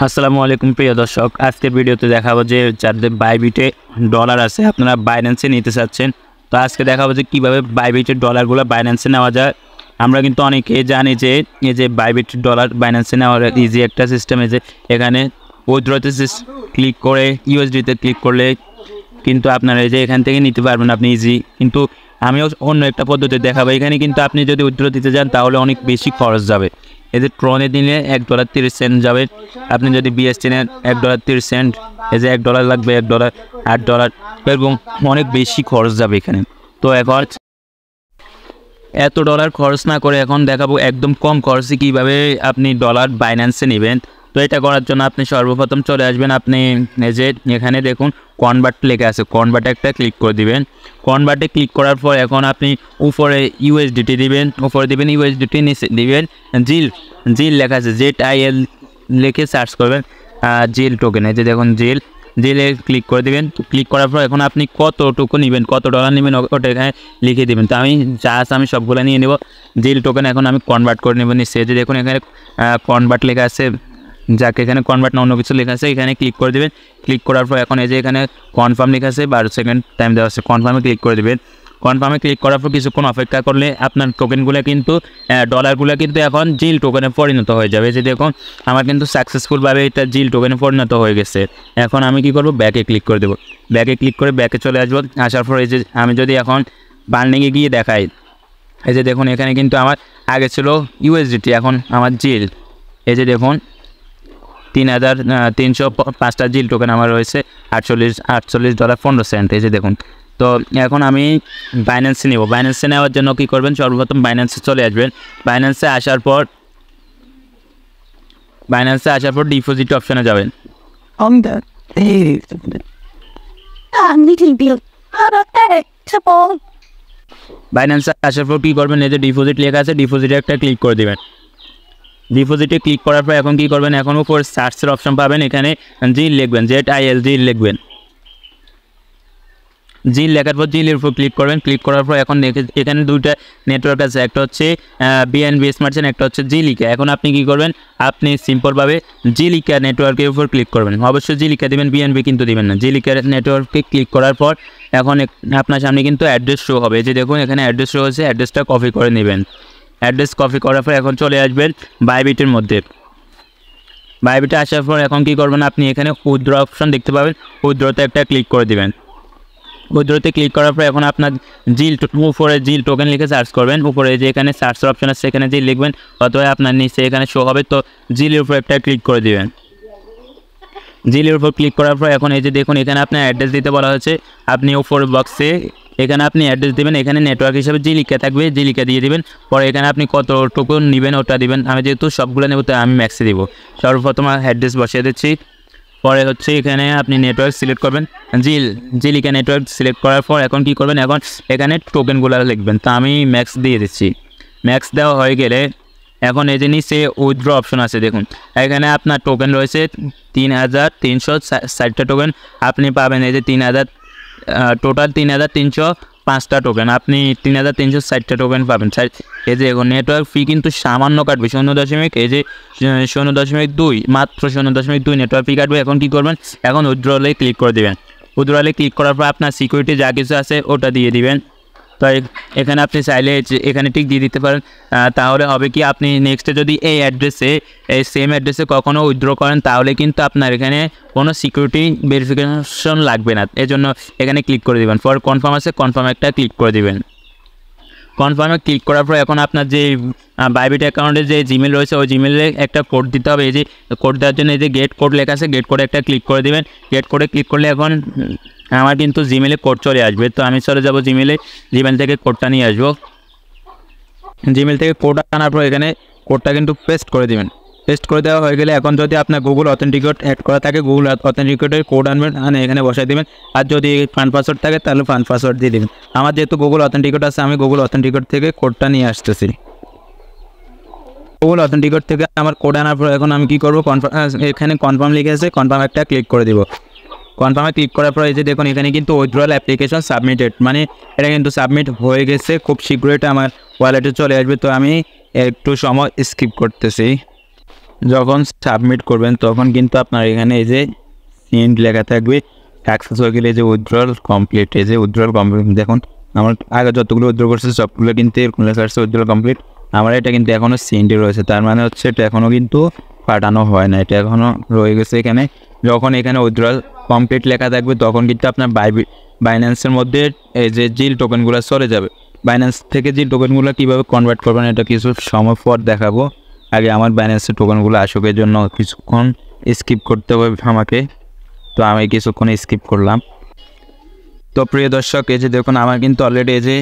আসসালামু আলাইকুম প্রিয় দর্শক, আজকের ভিডিওতে দেখাবো যে যাদের বাইবিটে ডলার আছে আপনারা বাইন্যান্সে নিতে চাচ্ছেন। তো আজকে দেখাবো যে কীভাবে বাইবিটের ডলারগুলো বাইন্যান্সে নেওয়া যায়। আমরা কিন্তু অনেকে জানি যে এই যে বাইবিট ডলার বাইন্যান্সে নেওয়ার ইজি একটা সিস্টেম, যে এখানে উইথড্রতে ক্লিক করে ইউএসডিতে ক্লিক করলে কিন্তু আপনারা এই যে এখান থেকে নিতে পারবেন আপনি ইজি। কিন্তু আমিও অন্য একটা পদ্ধতি দেখাবো। এখানে কিন্তু আপনি যদি উইথড্র দিতে যান তাহলে অনেক বেশি খরচ যাবে। এই যে ট্রনে দিলে $1.30 যাবে, আপনি যদি বিএসটি নেন $1.30, এই যে $1 লাগবে, $1, $8 এবং অনেক বেশি খরচ যাবে এখানে। তো এখন এত ডলার খরচ না করে এখন দেখাবো একদম কম খরচে কীভাবে আপনি ডলার বাইন্যান্সে নেবেন। তো এটা করার জন্য আপনি সর্বপ্রথম চলে আসবেন, আপনি এই যে এখানে দেখুন কনভার্ট লেখা আছে, কনভার্টে একটা ক্লিক করে দিবেন। কনভার্টে ক্লিক করার পর এখন আপনি উপরে ইউএসডিটি দিবেন, উপরে দিবেন ইউএসডিটি, নিচে দিবেন জিল লেখা আছে, ZIL লিখে সার্চ করবেন জিল টোকেন। এই যে দেখুন জিলে ক্লিক করে দেবেন। ক্লিক করার পর এখন আপনি কতটুকু নেবেন, কত ডলার নেবেন ওটা এখানে লিখে দেবেন। তো আমি সবগুলো নিয়ে নেব জিল টোকেন। এখন আমি কনভার্ট করে নেব নিশ্চয়ই। যে দেখুন এখানে কনভার্ট লেখা আছে, যাকে এখানে কনভার্ট না অন্য কিছু লেখা আছে, এখানে ক্লিক করে দেবেন। ক্লিক করার পর এখন এই যে এখানে কনফার্ম লেখা আছে, 12 সেকেন্ড টাইম দেওয়া আছে, কনফার্মে ক্লিক করে দেবেন। কনফার্মে ক্লিক করার পর কিছুক্ষণ অপেক্ষা করলে আপনার টোকেনগুলো কিন্তু ডলারগুলো কিন্তু এখন জিল টোকেনে পরিণত হয়ে যাবে। যে দেখুন আমার কিন্তু সাকসেসফুলভাবে এটা জিল টোকেনে পরিণত হয়ে গেছে। এখন আমি কি করব, ব্যাকে ক্লিক করে দেবো। ব্যাকে ক্লিক করে ব্যাকে চলে আসবো। আসার পর এই যে আমি যদি এখন বার্নিংয়ে গিয়ে দেখাই, এই যে দেখুন এখানে কিন্তু আমার আগে ছিল ইউএসডিটি, এখন আমার জিল। এই যে দেখুন 3,305টা জিল টোকেন আমার রয়েছে, $48.15। এই যে দেখুন। তো এখন আমি বাইন্যান্সে নেব। বাইন্যান্সে নেওয়ার জন্য কী করবেন, সর্বপ্রথম বাইন্যান্সে চলে আসবেন। বাইন্যান্সে আসার পর ডিপোজিট অপশনে যাবেন। বাইন্যান্সে আসার পর কী করবেন, এই যে ডিপোজিট লেখা আছে, ডিপোজিটে একটা ক্লিক করে দেবেন। ডিপোজিটে ক্লিক করার পর এখন কী করবেন, এখন উপর সার্চের অপশন পাবেন, এখানে জিল লিখবেন, ZIL জিল লিখবেন। জিল লেখার পর জিলের উপর ক্লিক করবেন। ক্লিক করার পর এখন এখানে দুইটা নেটওয়ার্ক আছে, একটা হচ্ছে বিএনবি স্মার্ট চেইন, একটা হচ্ছে জিলিকা। এখন আপনি কি করবেন, আপনি সিম্পলভাবে জিলিকা নেটওয়ার্কের উপর ক্লিক করবেন। অবশ্যই জিলিকা দিবেন, বিএনবি কিন্তু দিবেন না। জিলিকা নেটওয়ার্কে ক্লিক করার পর এখন আপনার সামনে কিন্তু অ্যাড্রেস শো হবে। যে দেখুন এখানে অ্যাড্রেস শো হচ্ছে, অ্যাড্রেসটা কপি করে নেবেন। অ্যাড্রেস কপি করার পর এখন চলে আসবেন বাইবিটের মধ্যে। বাইবিটে আসার পর এখন কী করবেন, আপনি এখানে উইথড্র অপশন দেখতে পাবেন, উইথড্রতে একটা ক্লিক করে দেবেন। উইথড্রতে ক্লিক করার পর এখন আপনার উপরে জিল টোকেন লিখে সার্চ করবেন। উপরে যে এখানে সার্চের অপশন আছে, এখানে জিল লিখবেন, অথবা আপনার নিচে এখানে শো হবে। তো জিলের উপর একটা ক্লিক করে দেবেন। জিলের উপর ক্লিক করার পর এখন এই যে দেখুন এখানে আপনার অ্যাড্রেস দিতে বলা হয়েছে, আপনি উপর বক্সে এখানে আপনি অ্যাড্রেস দেবেন। এখানে নেটওয়ার্ক হিসাবে জিলিকা থাকবে, জিলিকা দিয়ে দিবেন। পরে এখানে আপনি কতটুকু নেবেন ওটা দিবেন। আমি যেহেতু সবগুলো নেব তাই আমি ম্যাক্সে দিব। সর্বপ্রথম অ্যাড্রেস বসিয়ে দিচ্ছি। পরে হচ্ছে এখানে আপনি নেটওয়ার্ক সিলেক্ট করবেন, জিলিকা নেটওয়ার্ক সিলেক্ট করার পর এখন কি করবেন, এখন এখানে টোকেনগুলো লিখবেন। তো আমি ম্যাক্স দিয়ে দিচ্ছি। ম্যাক্স দেওয়া হয়ে গেলে এখন এই যে নিচে উইথড্র অপশন আছে, দেখুন এখানে আপনার টোকেন রয়েছে 3,360টা টোকেন আপনি পাবেন। এই যে 3,000 টোটাল 3,305টা টোকেন, আপনি 3,360টা টোকেন পাবেন। এই যে এখন নেটওয়ার্ক ফি কিন্তু সামান্য কাটবে, 0.2, মাত্র 0.2 নেটওয়ার্ক ফি কাটবে। এখন কী করবেন, এখন উইথড্রলে ক্লিক করে দেবেন। উইথড্রলে ক্লিক করার পর আপনার সিকিউরিটি যা কিছু আছে ওটা দিয়ে দিবেন। তো এখানে আপনি চাইলে এখানে ঠিক দিয়ে দিতে পারেন। তাহলে হবে কি, আপনি নেক্সটে যদি এই সেম অ্যাড্রেসে কখনও উইথড্র করেন তাহলে কিন্তু আপনার এখানে কোনো সিকিউরিটি ভেরিফিকেশন লাগবে না। এজন্য এখানে ক্লিক করে দেবেন। পর কনফার্ম আছে, কনফার্ম একটা ক্লিক করে দেবেন। কনফার্মে ক্লিক করার পর এখন আপনার যে বাইবিট অ্যাকাউন্টে যে জিমেল রয়েছে ওই জিমেলে একটা কোড দিতে হবে। এই যে কোড দেওয়ার জন্য এই যে গেট কোড লেখা আছে, গেট কোডে একটা ক্লিক করে দেবেন। গেট কোডে ক্লিক করলে এখন আমার কিন্তু জিমেলে কোড চলে আসবে। তো আমি চলে যাব জিমেল থেকে কোডটা নিয়ে আসবো। জিমেল থেকে কোড আনার পর এখানে কোডটা কিন্তু পেস্ট করে দেবেন। পেস্ট করে দেওয়া হয়ে গেলে এখন যদি আপনার গুগল অথেন্টিকেট অ্যাড করা থাকে, গুগল অথেন্টিকেটের কোড আনবেন, এখানে বসাই দেবেন। আর যদি ফান্ড পাসওয়ার্ড থাকে তাহলে ফান্ড পাসওয়ার্ড দিয়ে দেবেন। আমার যেহেতু গুগল অথেন্টিকেট আছে, আমি গুগল অথেন্টিকেট থেকে কোডটা নিয়ে আসতেছি। গুগল অথেন্টিকেট থেকে আমার কোড আনার পর এখন আমি কী করবো, এখানে কনফার্ম লিখে আছে, কনফার্ম একটা ক্লিক করে দেবো। কনফার্মে ক্লিক করার পর এই যে দেখুন এখানে কিন্তু উইথড্রয়াল অ্যাপ্লিকেশন সাবমিটেড, মানে এটা কিন্তু সাবমিট হয়ে গেছে। খুব শীঘ্রই এটা আমার ওয়ালেটে চলে আসবে। তো আমি একটু সময় স্কিপ করতেছি। যখন সাবমিট করবেন তখন কিন্তু আপনার এখানে এই যে সেন্ড লেখা থাকবে, সাকসেস হয়ে গেলে এই যে উইথড্রল কমপ্লিট, এই যে উইথড্রল কমপ্লিট। দেখুন আমার আগে যতগুলো উইথড্র করছে সবগুলো কিন্তু এরকম লেখা আসছে উইথড্রল কমপ্লিট। আমার এটা কিন্তু এখনও সেন্ডে রয়েছে, তার মানে হচ্ছে এটা এখনও কিন্তু পাঠানো হয় না, এটা এখনও রয়ে গেছে এখানে। যখন এখানে উইথড্রল কমপ্লিট লেখা থাকবে তখন কিন্তু আপনার বাইন্যান্সের মধ্যে এই যে জিল টোকেনগুলো চলে যাবে। বাইন্যান্স থেকে জিল টোকেনগুলো কীভাবে কনভার্ট করবেন এটা কিছু সময় পর দেখাবো। আগে আমার বাইন্যান্সের টোকেনগুলো আসুক, এর জন্য কিছুক্ষণ স্কিপ করতে হবে আমাকে, তো আমি কিছুক্ষণ স্কিপ করলাম। তো প্রিয় দর্শক, এই যে দেখুন আমার কিন্তু অলরেডি এই যে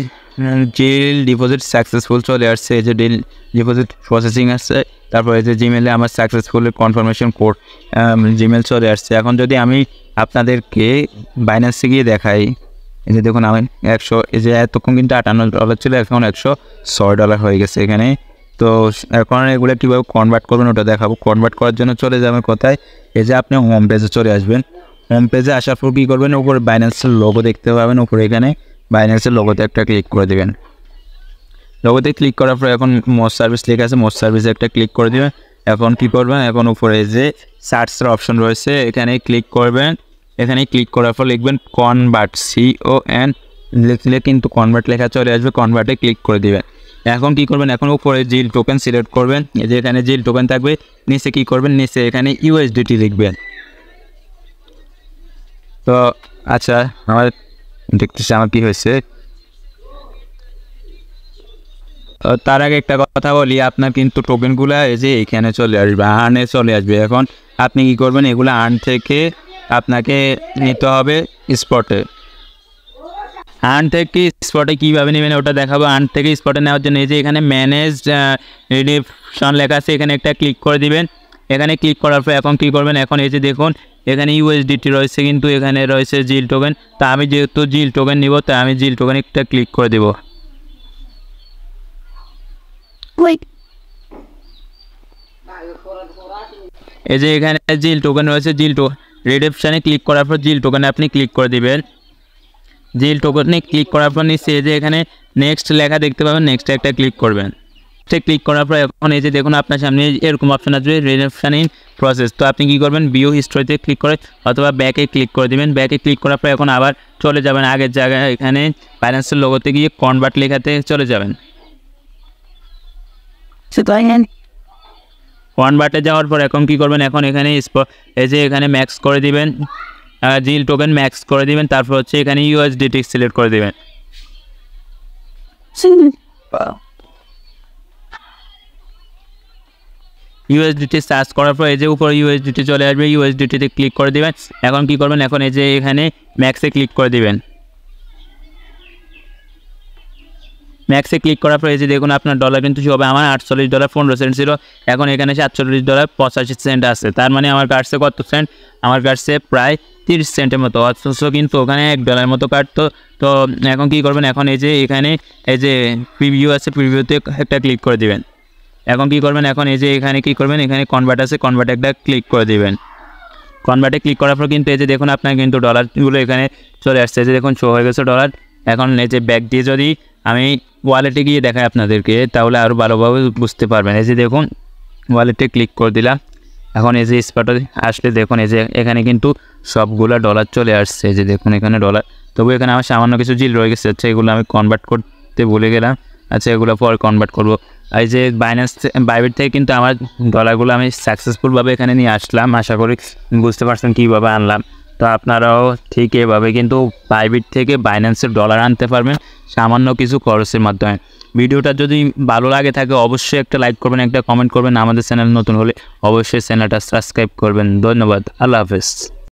জিল ডিপোজিট সাকসেসফুল চলে আসছে, এই যে ডিল ডিপোজিট প্রসেসিং আসছে। তারপর এই যে জিমেলে আমার সাকসেসফুল কনফার্মেশন কোড জিমেল চলে আসছে। এখন যদি আমি আপনাদেরকে বাইন্যান্সে গিয়ে দেখাই, এই যে দেখুন আমি 100, এই যে এতক্ষণ কিন্তু $58 ছিল, এখন $106 হয়ে গেছে এখানে। তো এখন এগুলো কীভাবে কনভার্ট করবেন ওটা দেখাবো। কনভার্ট করার জন্য চলে যাবেন কোথায়, এই যে আপনি হোম পেজে চলে আসবেন। হোম পেজে আসার পর কী করবেন, উপরে বাইন্যান্সের লোগো দেখতে পাবেন, উপরে এখানে বাইন্যান্সের লোগোতে একটা ক্লিক করে দেবেন। লোগোতে ক্লিক করার পর এখন মোর সার্ভিস লেখা আছে, মোর সার্ভিসে একটা ক্লিক করে দেবেন। এখন কী করবেন, এখন উপরে যে সার্চের অপশন রয়েছে এখানে ক্লিক করবেন। এখানে ক্লিক করার পর লিখবেন কনভার্ট, CON লিখলে কিন্তু কনভার্ট লেখা চলে আসবে, কনভার্টে ক্লিক করে দেবেন। এখন কী করবেন, এখন উপরে জিল টোকেন সিলেক্ট করবেন, এই যে এখানে জিল টোকেন থাকবে, নিচে কী করবেন, নিচে এখানে USDT লিখবেন। তো আচ্ছা আমার দেখতেছি আমার কী হয়েছে। তার আগে একটা কথা বলি, আপনার কিন্তু টোকেনগুলো এই যে এখানে চলে আসবে, আর্নে চলে আসবে। এখন আপনি কী করবেন, এগুলো আর্ন থেকে আপনাকে নিতে হবে স্পটে। আর্ন থেকে স্পটে কীভাবে নেবেন ওটা দেখাবো। আর্ন থেকে স্পটে নেওয়ার জন্য এই যে এখানে ম্যানেজ রিডিপশন লেখা আছে, এখানে একটা ক্লিক করে দিবেন। এখানে ক্লিক করার পর এখন কী করবেন, এখন এই যে দেখুন এখানে USDT রয়েছে, কিন্তু এখানে রয়েছে জিল টোকেন। তা আমি যেহেতু জিল টোকেন নিব, তাই আমি জিল টোকেন একটা ক্লিক করে দেবো। এই যে এখানে জিল টোকেন রয়েছে, জিল রিডেপশনে ক্লিক করার পর জিল টোকেনে আপনি ক্লিক করে দিবেন। জিল টোকেনে ক্লিক করার পর নিচে এই যে এখানে নেক্সট লেখা দেখতে পাবেন, নেক্সটে একটা ক্লিক করবেন। ক্লিক করার পর এখন এই যে দেখুন আপনার সামনে এরকম অপশন আসবে রিডেপশন ইন প্রসেস। তো আপনি কী করবেন, ভিউ হিস্ট্রিতে ক্লিক করে অথবা ব্যাকে ক্লিক করে দেবেন। ব্যাকে ক্লিক করার পর এখন আবার চলে যাবেন আগের জায়গায়, এখানে বাইন্যান্সের লোগোতে গিয়ে কনভার্ট লেখাতে চলে যাবেন। কনভার্টে যাওয়ার পর এখন কী করবেন, এখন এখানে এই যে এখানে ম্যাক্স করে দিবেন, জিল টোকেন ম্যাক্স করে দিবেন। তারপর হচ্ছে এখানে USDT সিলেক্ট করে দিবেন। USDT সার্চ করার পর এই যে উপরে USDT চলে আসবে, USDTতে ক্লিক করে দিবেন। এখন কী করবেন, এখন এই যে এখানে ম্যাক্সে ক্লিক করে দিবেন। ম্যাক্সে ক্লিক করার পর এই যে দেখুন আপনার ডলার কিন্তু হবে, আমার $48.15 ছিল, এখন এখানে $47.85 আছে। তার মানে আমার কাটছে কত সেন্ট, আমার কাটছে প্রায় 30 সেন্টের মতো, অথচ কিন্তু ওখানে $1 মতো কাটতো। তো এখন কী করবেন, এখন এই যে এখানে এই যে প্রিভিউ আছে, প্রিভিউতে একটা ক্লিক করে দিবেন। এখন কী করবেন, এখন এই যে এখানে কী করবেন, এখানে কনভার্ট আছে, কনভার্টে একটা ক্লিক করে দিবেন। কনভার্টে ক্লিক করার পর কিন্তু এই যে দেখুন আপনার কিন্তু ডলারগুলো এখানে চলে আসছে, এই যে দেখুন শো হয়ে গেছে ডলার। এখন এই যে ব্যাক দিয়ে যদি আমি ওয়ালেটে গিয়ে দেখাই আপনাদেরকে, তাহলে আরও ভালোভাবে বুঝতে পারবেন। এই যে দেখুন ওয়ালেটে ক্লিক করে দিলাম। এখন এই যে স্পটে আসলে দেখুন এই যে এখানে কিন্তু সবগুলো ডলার চলে আসছে, এই যে দেখুন এখানে ডলার। তবু এখানে আমার সামান্য কিছু জিল রয়ে গেছে, আচ্ছা এগুলো আমি কনভার্ট করতে ভুলে গেলাম, আচ্ছা এগুলো পরে কনভার্ট করব। এই যে বাইবিট থেকে কিন্তু আমার ডলারগুলো আমি সাকসেসফুলভাবে এখানে নিয়ে আসলাম। আশা করি বুঝতে পারছেন কীভাবে আনলাম। তো আপনারাও ঠিক এভাবে কিন্তু বাইবিট থেকে বাইন্যান্সের ডলার আনতে পারবেন সামান্য কিছু খরচের মাধ্যমে। ভিডিওটা যদি ভালো লাগে থাকে অবশ্যই একটা লাইক করবেন, একটা কমেন্ট করবেন। আমাদের চ্যানেল নতুন হলে অবশ্যই চ্যানেলটা সাবস্ক্রাইব করবেন। ধন্যবাদ, আল্লাহ হাফেজ।